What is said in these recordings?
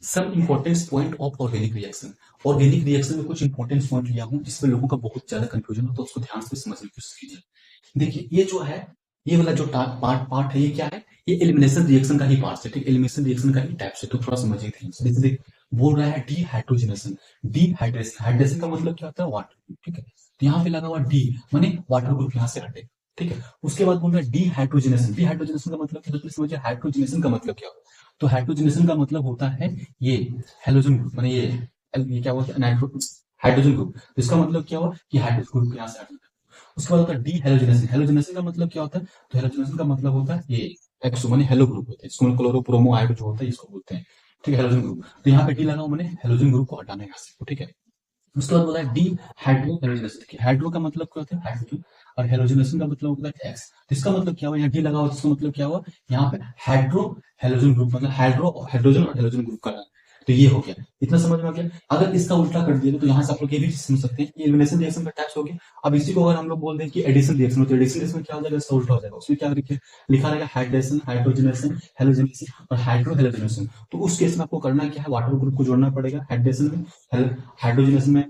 सब important point of organic reaction. Organic reaction में कुछ इंपॉर्टेंट पॉइंट लिया हूँ जिसमें लोगों का बहुत ज्यादा कंफ्यूजन होता है, उसको ध्यान से समझने की कोशिश कीजिए। देखिए ये जो है, ये वाला जो पार्ट पार्ट है, ये क्या है? ये एलिमिनेशन रिएक्शन का ही पार्ट है, ठीक। एलिमिनेशन रिएक्शन का ही टाइप से, तो थोड़ा समझिए ध्यान से। जैसे देख, बोल रहा है डीहाइड्रोजनेशन। डीहाइड्रेशन, हाइड्रेशन का मतलब क्या होता है? वाटर, ठीक है। तो यहाँ पे लगा हुआ डी, माने वाटर ग्रुप यहाँ से हटे, ठीक है। उसके बाद बोल रहा है डीहाइड्रोजनेशन। डीहाइड्रोजनेशन का मतलब क्या? तो समझिए हाइड्रोजनेशन का मतलब क्या होता है। तो हाइड्रोजनेशन का मतलब होता है ये हेलोजन ग्रुप, माने ये क्या बोलते हैं, नाइट्रो हाइड्रोजन ग्रुप। तो इसका मतलब क्या हुआ कि हाइड्रोजन ग्रुप यहाँ से हट जाता है। उसके बाद होता है डी हेलोजनेशन। हेलोजनेशन का मतलब क्या होता है? तो हेलोजनेशन का मतलब होता है ये एक्सो, माने हेलो ग्रुप होते हैं, इसको क्लोरो ब्रोमो आयोडो जो होता है इसको बोलते हैं, ठीक है, हेलोजन ग्रुप। तो यहाँ पे डी लगा मैंने हेलोजन ग्रुप को हटाना है यहाँ से, ठीक है। उसके बाद बोला डी हाइड्रो हेलोजनेशन। देखिए हाइड्रो का मतलब क्या होता है? हाइड्रोजन। और हेलोजनेशन का मतलब होता है एक्स। तो इसका मतलब क्या हुआ? यहाँ डी लगा हुआ, इसका मतलब क्या हुआ? यहाँ पे हाइड्रो हेलोजन ग्रुप, मतलब हाइड्रोजन और हेलोजन ग्रुप का। तो ये हो गया, इतना समझ में आ गया। अगर इसका उल्टा कर दिया तो यहाँ से आप लोग ये भी समझ सकते हैं कि एलिमिनेशन रिएक्शन का टाइप्स हो गया। अब इसी को अगर हम लोग बोल दें कि एडिशन रिएक्शन, तो एडिशन रिएक्शन क्या हो जाएगा? इसका उल्टा हो जाएगा। उसमें क्या लिखा रहेगा? हाइड्रेशन, हाइड्रोजनेशन, हेलोजनेशन और हाइड्रो हेलोजनेशन। तो उस केस में आपको करना क्या है? वाटर ग्रुप को जोड़ना पड़ेगा हाइड्रेशन में, हाइड्रोजनेशन में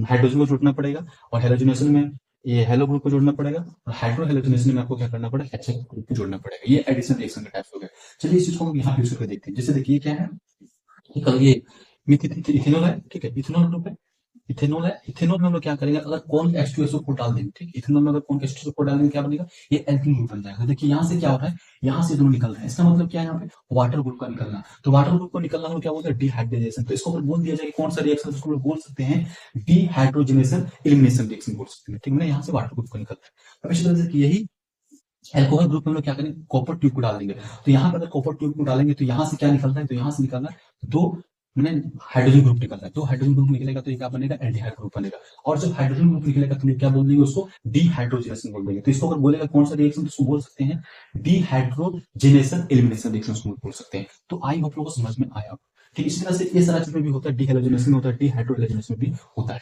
हाइड्रोजन को जोड़ना पड़ेगा, और हेलोजनेशन में ये हेलो ग्रुप को जोड़ना पड़ेगा, और हाइड्रो हेलोजनेशन में आपको क्या करना पड़ेगा? एच ग्रुप को जोड़ना पड़ेगा। ये एडिशन रिएक्शन का टाइप हो गया। चलिए इस चीज को हम यहाँ यूज करके देखते हैं। जैसे देखिए क्या है, ये इथेनॉल है, ठीक है, इथेनॉल ग्रुप है, इथेनॉल है। इथेनॉल में हम लोग क्या करेंगे? अगर कौन H2SO4 डाल देंगे, ठीक, इथेनॉल में अगर कौन H2SO4 डाल देंगे क्या बनेगा? ये एल्कीन ग्रुप बन जाएगा। देखिए यहाँ से क्या हो रहा है, यहाँ से दोनों निकल रहा है, इसका मतलब क्या है? यहाँ पे वाटर ग्रुप का निकलना। तो वाटर ग्रुप को निकलना हम क्या बोलते हैं? डिहाइड्रेशन। तो इसको अगर बोल दिया जाए कौन सा रिएक्शन, उसको बोल सकते हैं डिहाइड्रोजनेशन एलिमिनेशन रिएक्शन बोल सकते हैं, ठीक है। यहाँ से वाटर ग्रुप का निकलता है। अब इसी तरह से यही एल्कोहल ग्रुप में हम लोग क्या करेंगे? कॉपर ट्यूब को डाल देंगे। तो यहाँ पर अगर कॉपर ट्यूब को डालेंगे तो यहाँ से क्या निकल रहा है? तो यहाँ से निकल रहा है दो, मैंने हाइड्रोजन ग्रुप निकल रहा है। तो हाइड्रोजन ग्रुप निकलेगा तो ये क्या बनेगा? एल्डिहाइड ग्रुप बनेगा। और जब हाइड्रोजन ग्रुप निकलेगा तो क्या बोल देंगे? उसको डीहाइड्रोजनेशन बोल देंगे। तो इसको अगर बोलेगा कौन सा रिएक्शन, तो उसको बोल सकते हैं डीहाइड्रोजनेशन एलिमिनेशन रिएक्शन बोल सकते हैं। तो आई होप लोगों को समझ में आया। ठीक, इसी तरह से ये सारा चीज में भी होता है, डीहेलोजनेशन में होता है, डीहाइड्रोहेलोजनेशन में भी होता है।